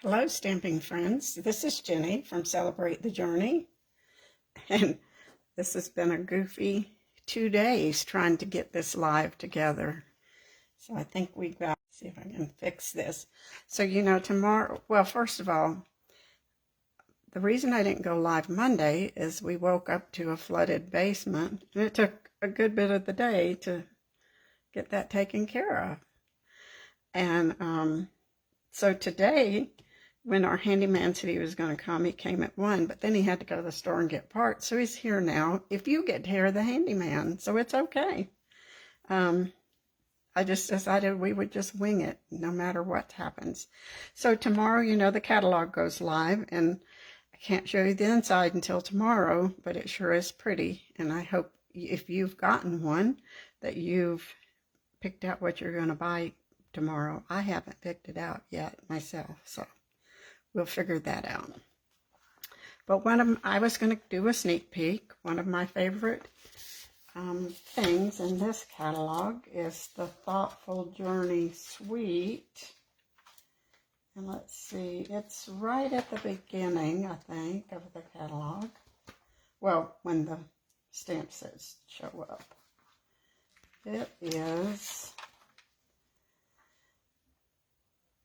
Hello, stamping friends. This is Jenny from Celebrate the Journey. And this has been a goofy 2 days trying to get this live together. So I think we got, see if I can fix this. So, tomorrow, well, first of all, the reason I didn't go live Monday is we woke up to a flooded basement. And it took a good bit of the day to get that taken care of. And so today, when our handyman said he was going to come, he came at 1, but then he had to go to the store and get parts. So he's here now. If you get here, the handyman, so it's okay. I just decided we would just wing it no matter what happens. So tomorrow, the catalog goes live, and I can't show you the inside until tomorrow, but it sure is pretty. And I hope if you've gotten one that you've picked out what you're going to buy tomorrow. I haven't picked it out yet myself, so we'll figure that out. But I was going to do a sneak peek. One of my favorite things in this catalog is the Thoughtful Journey Suite. And let's see, it's right at the beginning, I think, of the catalog. Well, when the stamp sets show up. It is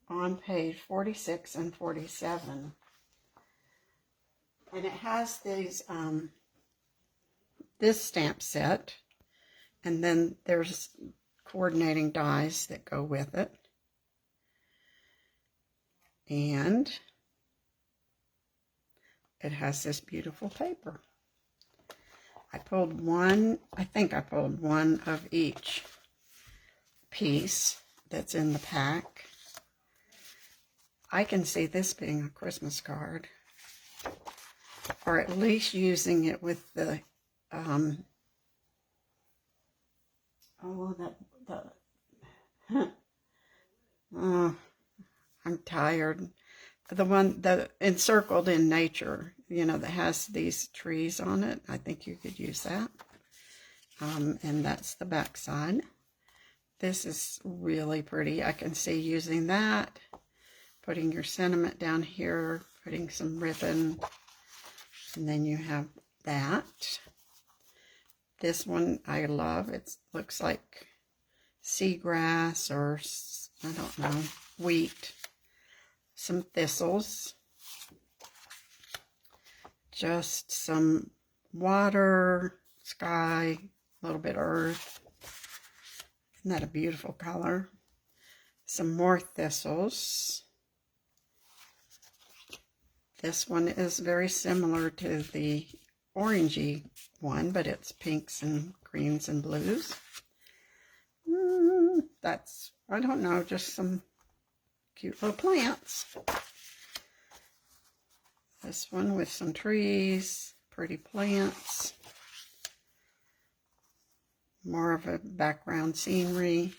on page 46 and 47. And it has these, this stamp set, and then there's coordinating dies that go with it. And it has this beautiful paper. I think I pulled one of each piece that's in the pack. I can see this being a Christmas card, or at least using it with the, I'm tired. The encircled in nature, that has these trees on it. I think you could use that. And that's the back side. This is really pretty. I can see using that. Putting your sentiment down here, putting some ribbon, and then you have that. This one I love. It looks like seagrass or, I don't know, wheat. Some thistles. Just some water, sky, a little bit earth. Isn't that a beautiful color? Some more thistles. This one is very similar to the orangey one, but it's pinks and greens and blues. That's, I don't know, just some cute little plants. This one with some trees, pretty plants. More of a background scenery.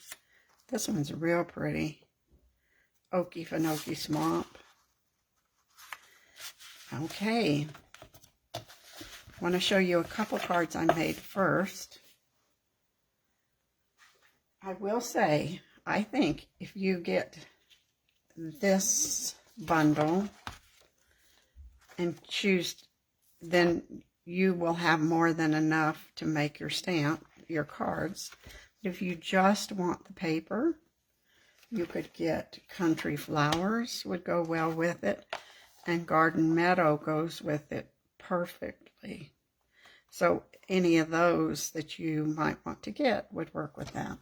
This one's real pretty. Okefenokee Swamp. Okay, I want to show you a couple cards I made first. I will say, I think if you get this bundle and choose, then you will have more than enough to make your stamp, your cards. If you just want the paper, you could get Country Flowers, would go well with it. And Garden Meadow goes with it perfectly. So any of those that you might want to get would work with that.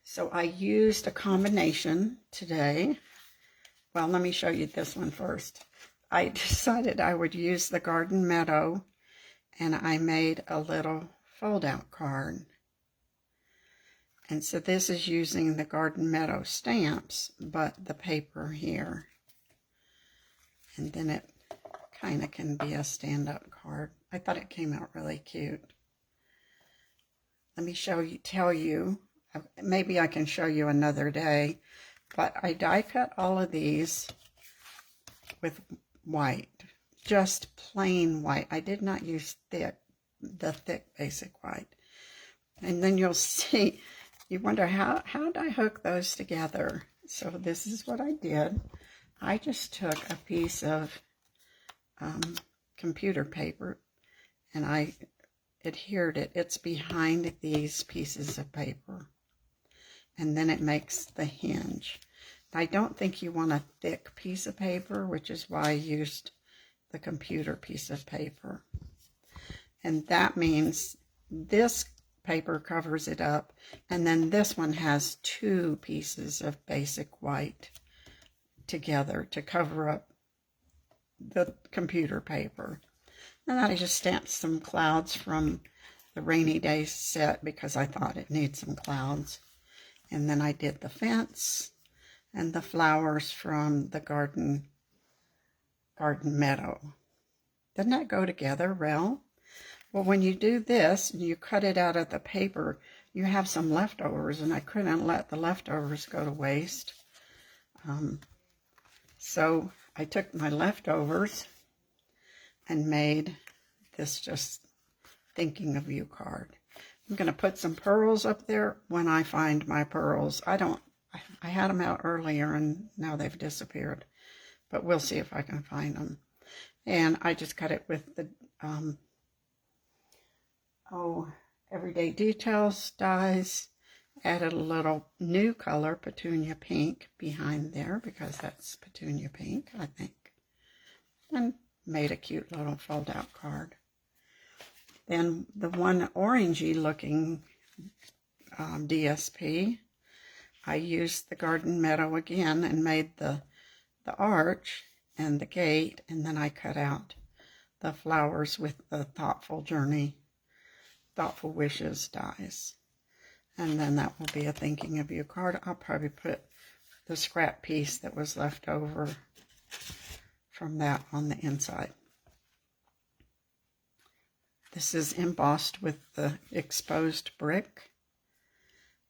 So I used a combination today. Well, let me show you this one first. I decided I would use the Garden Meadow, and I made a little fold-out card. And so this is using the Garden Meadow stamps, but the paper here. And then it kind of can be a stand-up card. I thought it came out really cute. Let me tell you, maybe I can show you another day, but I die cut all of these with white, just plain white. I did not use the thick basic white. And then you'll see, you wonder, how did I hook those together? So this is what I did. I just took a piece of computer paper and I adhered it. It's behind these pieces of paper. And then it makes the hinge. I don't think you want a thick piece of paper, which is why I used the computer piece of paper. And that means this paper covers it up, and then this one has two pieces of basic white together to cover up the computer paper. And I just stamped some clouds from the rainy day set because I thought it needs some clouds. And then I did the fence and the flowers from the garden meadow. Doesn't that go together well? Well, when you do this and you cut it out of the paper, you have some leftovers, and I couldn't let the leftovers go to waste. So I took my leftovers and made this just thinking of you card. I'm going to put some pearls up there when I find my pearls. I had them out earlier and now they've disappeared, but we'll see if I can find them. And I just cut it with the Everyday Details dies. Added a little new color, petunia pink, behind there because that's petunia pink, I think. And made a cute little fold-out card. Then the one orangey looking DSP, I used the Garden Meadow again and made the arch and the gate, and then I cut out the flowers with the Thoughtful Wishes dies. And then that will be a Thinking of You card. I'll probably put the scrap piece that was left over from that on the inside. This is embossed with the exposed brick.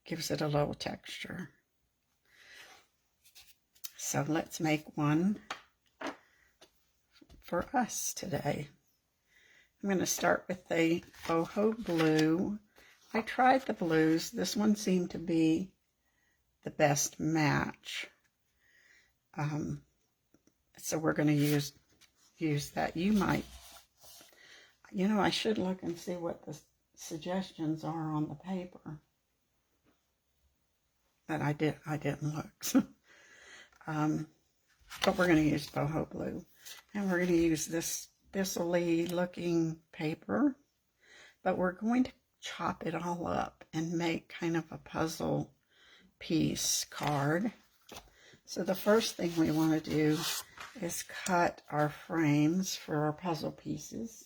Gives it a little texture. So let's make one for us today. I'm going to start with the boho blue. I tried the blues. This one seemed to be the best match. So we're going to use that. You might, I should look and see what the suggestions are on the paper. But I didn't look. But we're going to use boho blue. And we're going to use this thistle-y looking paper. But we're going to chop it all up and make kind of a puzzle piece card. So the first thing we want to do is cut our frames for our puzzle pieces.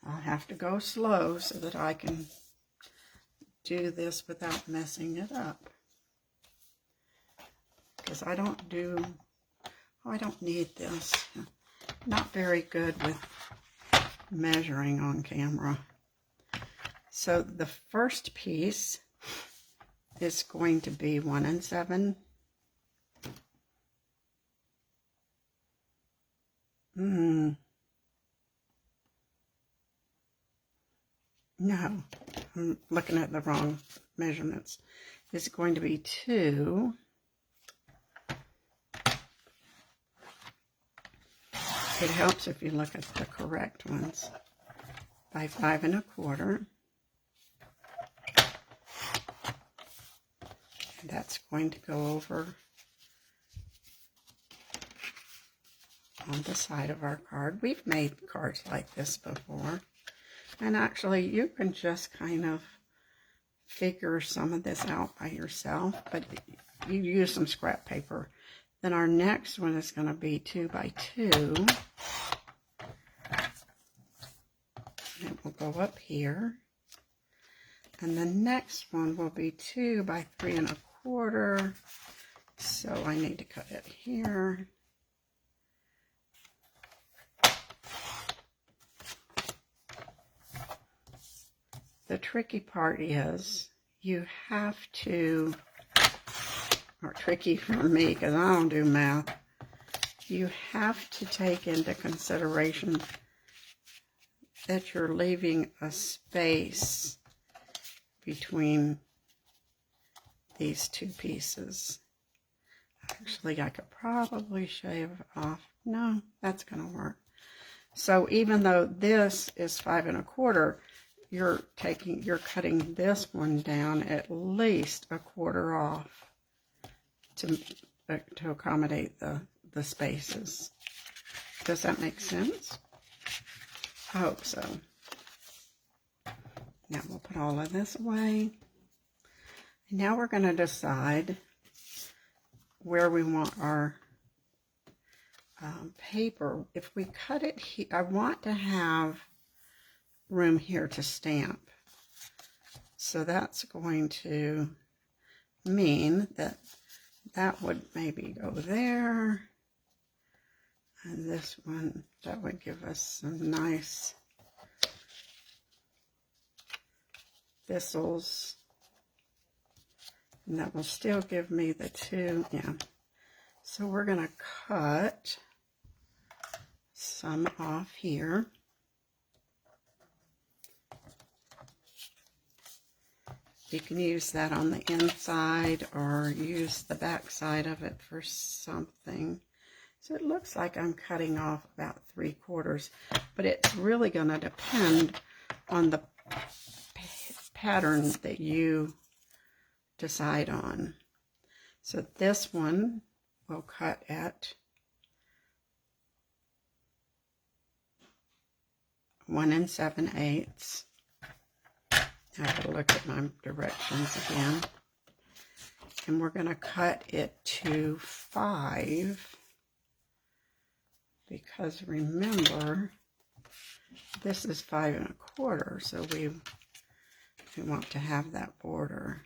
I'll have to go slow so that I can do this without messing it up. Because I don't need this. Not very good with measuring on camera. So the first piece is going to be 1 7. No, I'm looking at the wrong measurements. It's going to be 2. It helps if you look at the correct ones. By 5 1/4. And that's going to go over on the side of our card. We've made cards like this before. And actually, you can just kind of figure some of this out by yourself, but you use some scrap paper. Then our next one is going to be 2 by 2. It will go up here. And the next one will be 2 by 3 1/4. So I need to cut it here. The tricky part is you have to, or tricky for me because I don't do math, you have to take into consideration that you're leaving a space between these two pieces. Actually, I could probably shave off. No, that's going to work. So even though this is 5 1/4, you're cutting this one down at least 1/4 off to accommodate the spaces. Does that make sense? I hope so. Now we'll put all of this away. And now we're going to decide where we want our paper. If we cut it here, I want to have room here to stamp. So that's going to mean that would maybe go there. And this one, that would give us some nice thistles. And that will still give me the two, yeah. So we're going to cut some off here. You can use that on the inside or use the back side of it for something. So it looks like I'm cutting off about 3/4, but it's really going to depend on the pattern that you decide on. So this one we'll cut at 1 7/8. I have to look at my directions again. And we're going to cut it to 5. Because remember, this is 5 1/4, so we want to have that border.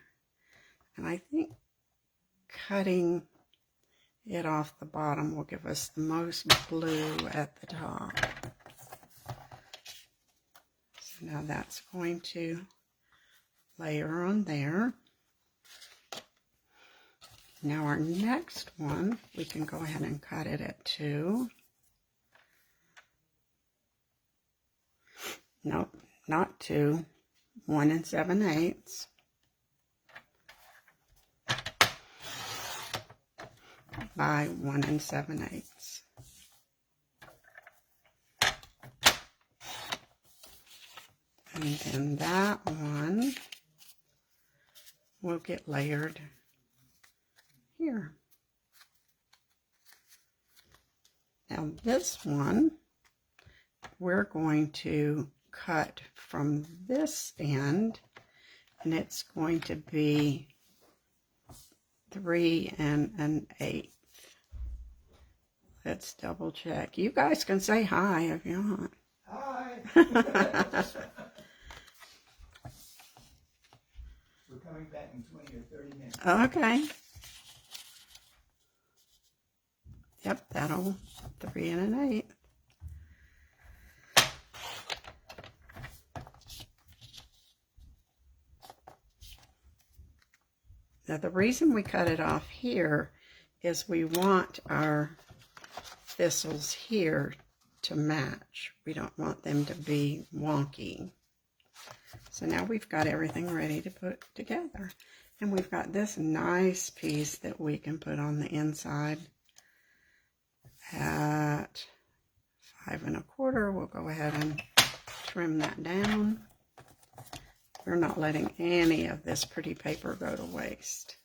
And I think cutting it off the bottom will give us the most blue at the top. So now that's going to layer on there. Now our next one, we can go ahead and cut it at 2. Nope, not 2. 1 7/8. By 1 7/8. And then that one will get layered here. Now this one, we're going to cut from this end, and it's going to be 3 1/8. Let's double check. You guys can say hi if you want. Hi. We're coming back in 20 or 30 minutes. Okay. Yep, that'll 3 1/8. Now the reason we cut it off here is we want our thistles here to match. We don't want them to be wonky. So now we've got everything ready to put together. And we've got this nice piece that we can put on the inside at 5 1/4. We'll go ahead and trim that down. We're not letting any of this pretty paper go to waste.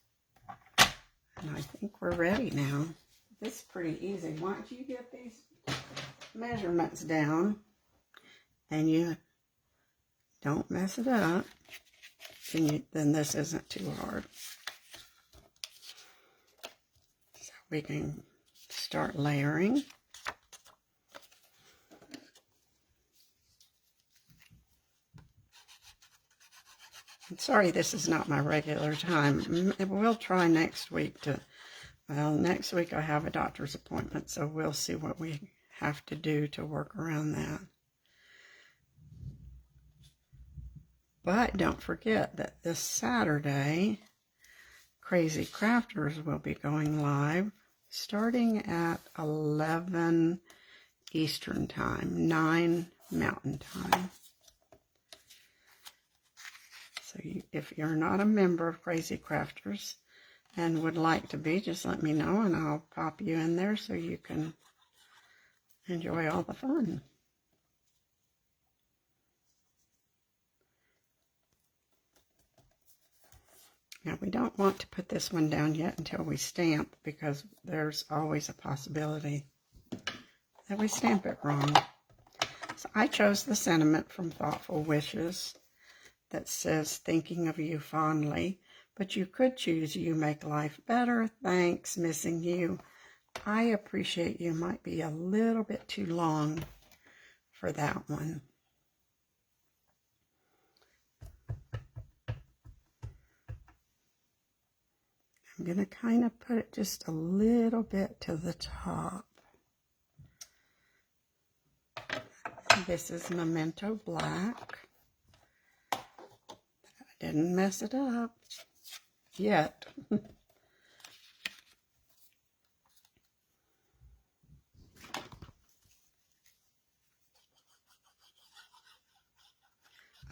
And I think we're ready now. This is pretty easy. Once you get these measurements down and you don't mess it up, then this isn't too hard. So we can start layering. I'm sorry this is not my regular time. We'll try next week to, well, next week I have a doctor's appointment, so we'll see what we have to do to work around that. But don't forget that this Saturday, Crazy Crafters will be going live starting at 11 Eastern Time, 9 Mountain Time. So if you're not a member of Crazy Crafters and would like to be, just let me know and I'll pop you in there so you can enjoy all the fun. Now, we don't want to put this one down yet until we stamp, because there's always a possibility that we stamp it wrong. So I chose the sentiment from Thoughtful Wishes that says, thinking of you fondly, but you could choose, you make life better, thanks, missing you. I appreciate you might be a little bit too long for that one. I'm going to kind of put it just a little bit to the top. This is Memento Black. I didn't mess it up yet.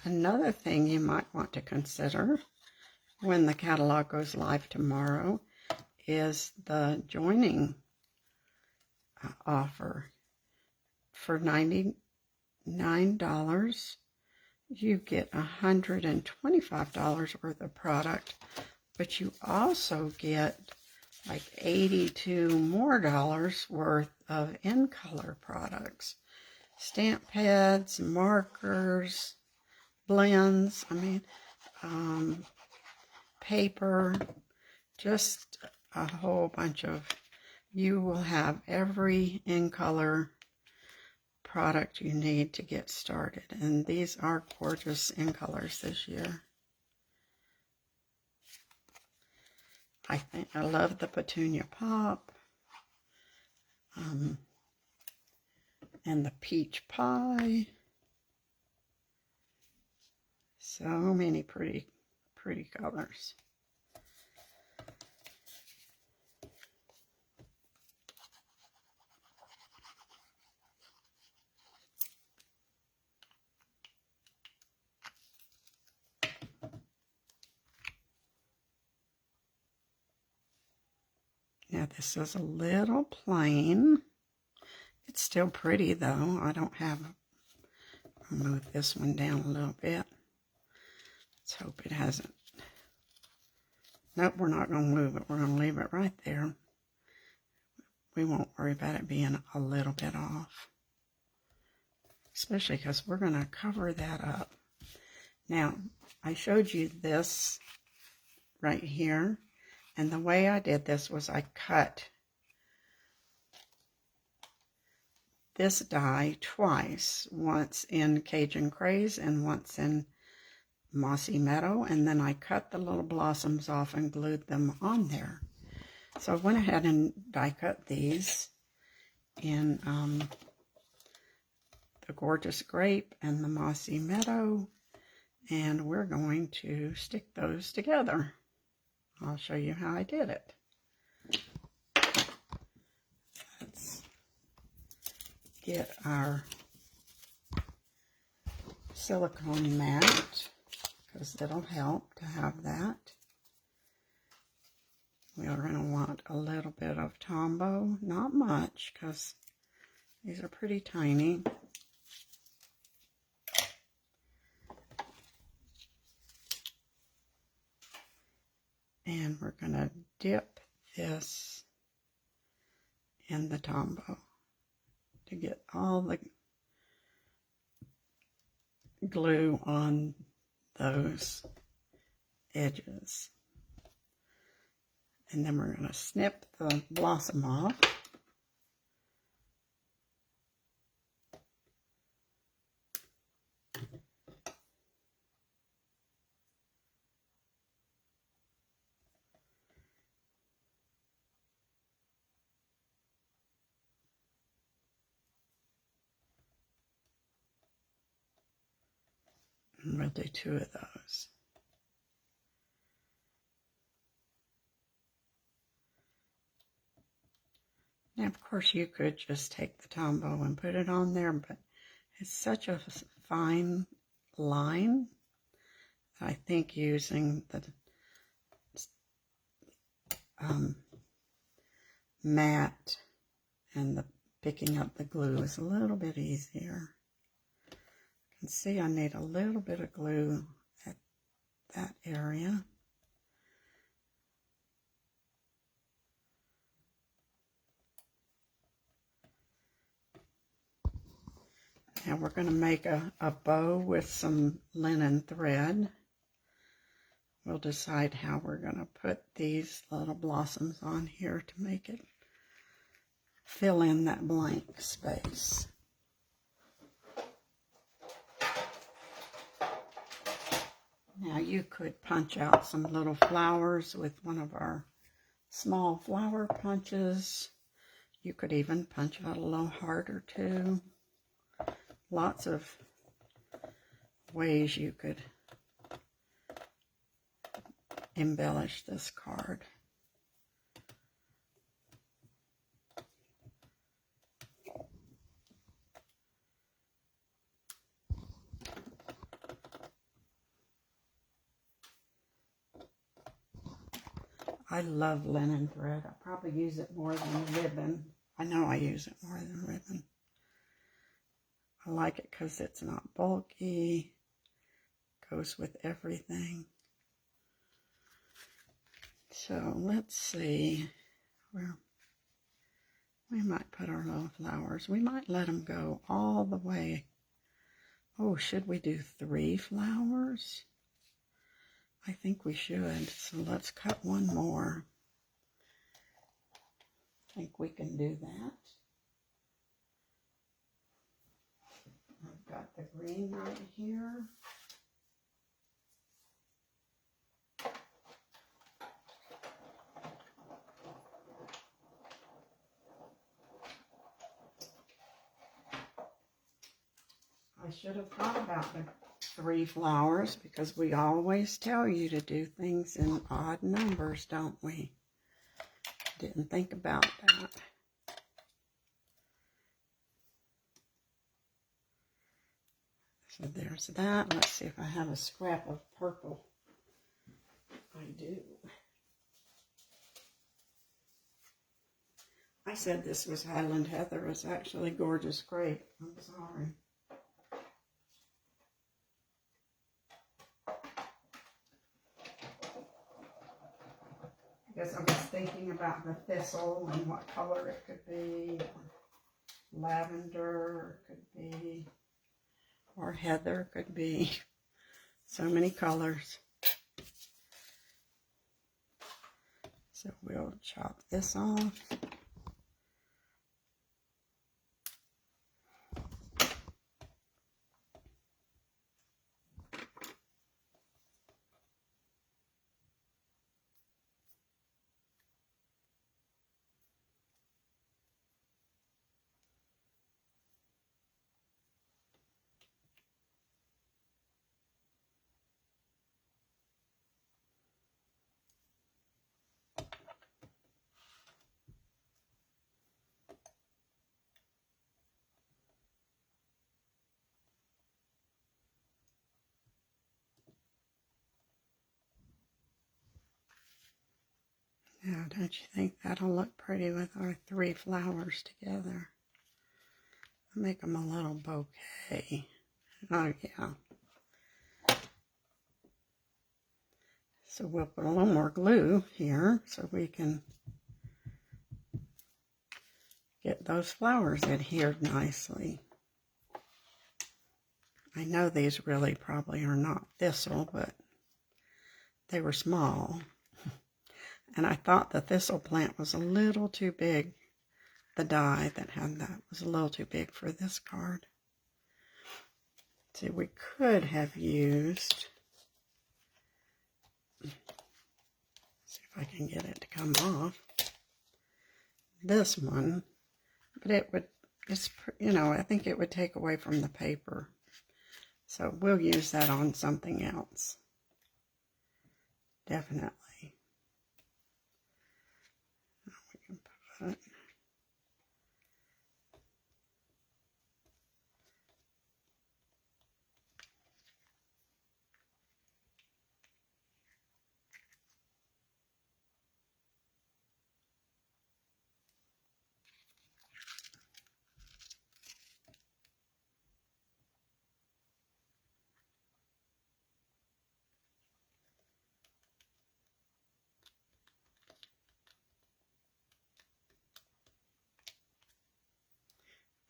Another thing you might want to consider when the catalog goes live tomorrow is the joining offer. For $99, you get $125 worth of product, but you also get like $82 more worth of in-color products. Stamp pads, markers, blends, paper, just a whole bunch of, you will have every in-color product you need to get started. And these are gorgeous in-colors this year. I love the Petunia Pop. And the Peach Pie. So many pretty colors. Now this is a little plain. It's still pretty though. I'll move this one down a little bit. Let's hope it hasn't. Nope, we're not going to move it. We're going to leave it right there. We won't worry about it being a little bit off. Especially because we're going to cover that up. Now, I showed you this right here. And the way I did this was I cut this die twice. Once in Cajun Craze and once in Mossy Meadow, and then I cut the little blossoms off and glued them on there. So I went ahead and die cut these in the Gorgeous Grape and the Mossy Meadow, and we're going to stick those together. I'll show you how I did it. Let's get our silicone mat, because it'll help to have that. We are going to want a little bit of Tombow, not much, because these are pretty tiny. And we're going to dip this in the Tombow to get all the glue on those edges. And then we're going to snip the blossom off. And we'll do 2 of those. Now, of course, you could just take the Tombow and put it on there, but it's such a fine line I think using the mat and the picking up the glue is a little bit easier. You can see I need a little bit of glue at that area. Now we're going to make a bow with some linen thread. We'll decide how we're going to put these little blossoms on here to make it fill in that blank space. Now you could punch out some little flowers with one of our small flower punches. You could even punch out a little heart or two. Lots of ways you could embellish this card. I love linen thread. I probably use it more than ribbon. I know I use it more than ribbon. I like it because it's not bulky. Goes with everything. So let's see where we might put our little flowers. We might let them go all the way. Oh, should we do 3 flowers? I think we should. So let's cut one more. I think we can do that. I've got the green right here. I should have thought about the 3 flowers because we always tell you to do things in odd numbers, don't we? Didn't think about that. So there's that. Let's see if I have a scrap of purple. I do. I said this was Highland Heather. It's actually Gorgeous Grape. I'm sorry. I guess I was thinking about the thistle and what color it could be. Lavender could be. Or heather could be. So many colors. So we'll chop this off. Now, don't you think that'll look pretty with our 3 flowers together? Make them a little bouquet. Oh, yeah. So we'll put a little more glue here so we can get those flowers adhered nicely. I know these really probably are not thistle, but they were small. And I thought the thistle plant was a little too big. The die that had that was a little too big for this card. See, we could have used, see if I can get it to come off, this one, but it would, it's, you know, I think it would take away from the paper. So we'll use that on something else. Definitely. We can put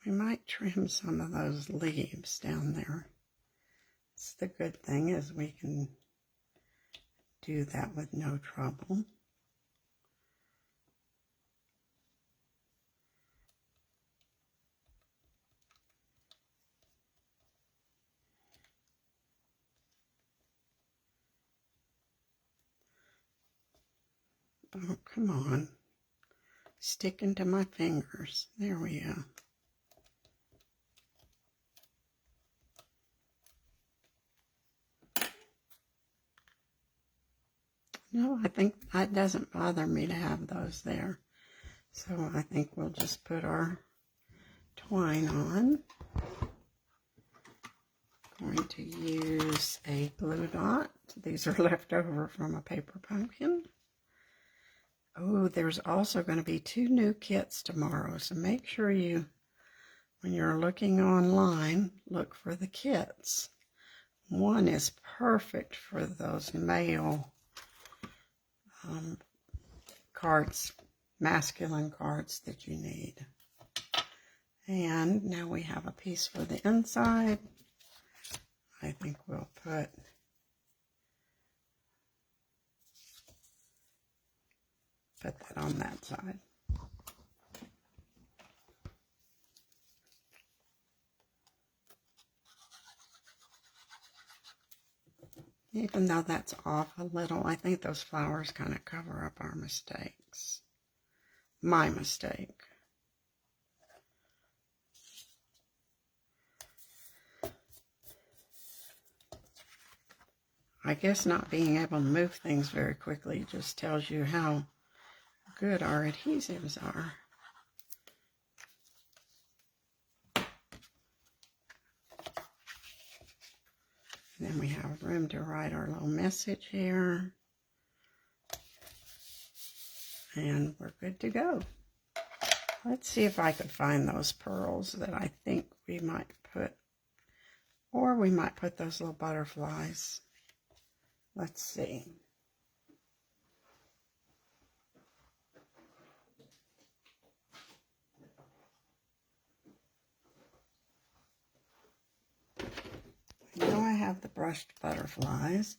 We might trim some of those leaves down there. It's the good thing is we can do that with no trouble. Oh, come on. Sticking to my fingers. There we go. No, I think it doesn't bother me to have those there. So I think we'll just put our twine on. Going to use a glue dot. These are left over from a paper pumpkin. Oh, there's also going to be 2 new kits tomorrow. So make sure you, when you're looking online, look for the kits. One is perfect for those male cards, masculine cards that you need. And now we have a piece for the inside. I think we'll put that on that side. Even though that's off a little, I think those flowers kind of cover up our mistakes. My mistake. I guess not being able to move things very quickly just tells you how good our adhesives are. And then we have room to write our little message here. And we're good to go. Let's see if I could find those pearls that I think we might put. Or we might put those little butterflies. Let's see. I know I have the brushed butterflies,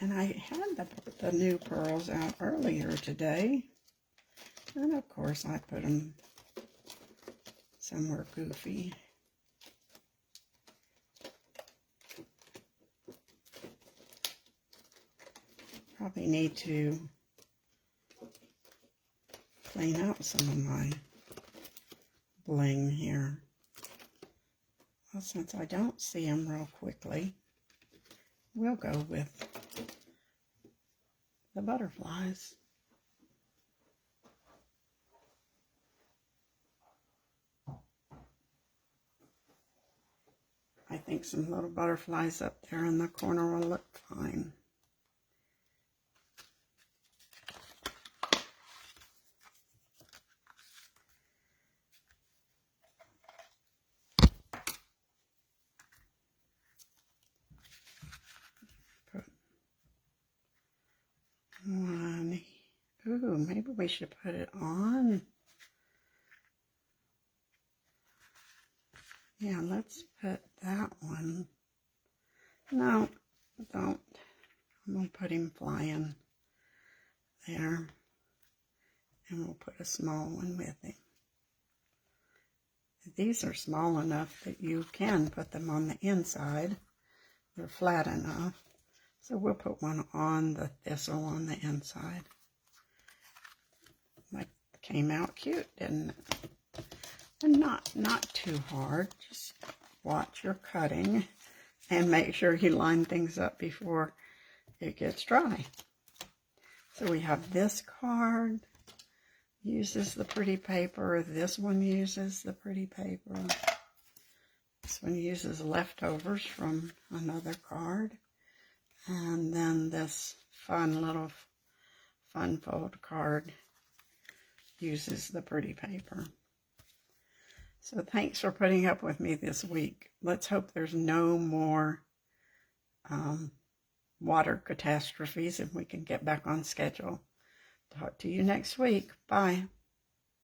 and I had the new pearls out earlier today, and of course I put them somewhere goofy. Probably need to clean out some of my bling here. Well, since I don't see them real quickly, we'll go with the butterflies. I think some little butterflies up there in the corner will look fine. One. Ooh, maybe we should put it on. Yeah, let's put that one. No, don't. I'm going to put him flying there. And we'll put a small one with him. These are small enough that you can put them on the inside. They're flat enough. So we'll put one on the thistle on the inside. That came out cute, didn't it? And not too hard. Just watch your cutting and make sure you line things up before it gets dry. So we have this card. Uses the pretty paper. This one uses the pretty paper. This one uses leftovers from another card. And then this fun little fun fold card uses the pretty paper. So thanks for putting up with me this week. Let's hope there's no more water catastrophes and we can get back on schedule. Talk to you next week. Bye.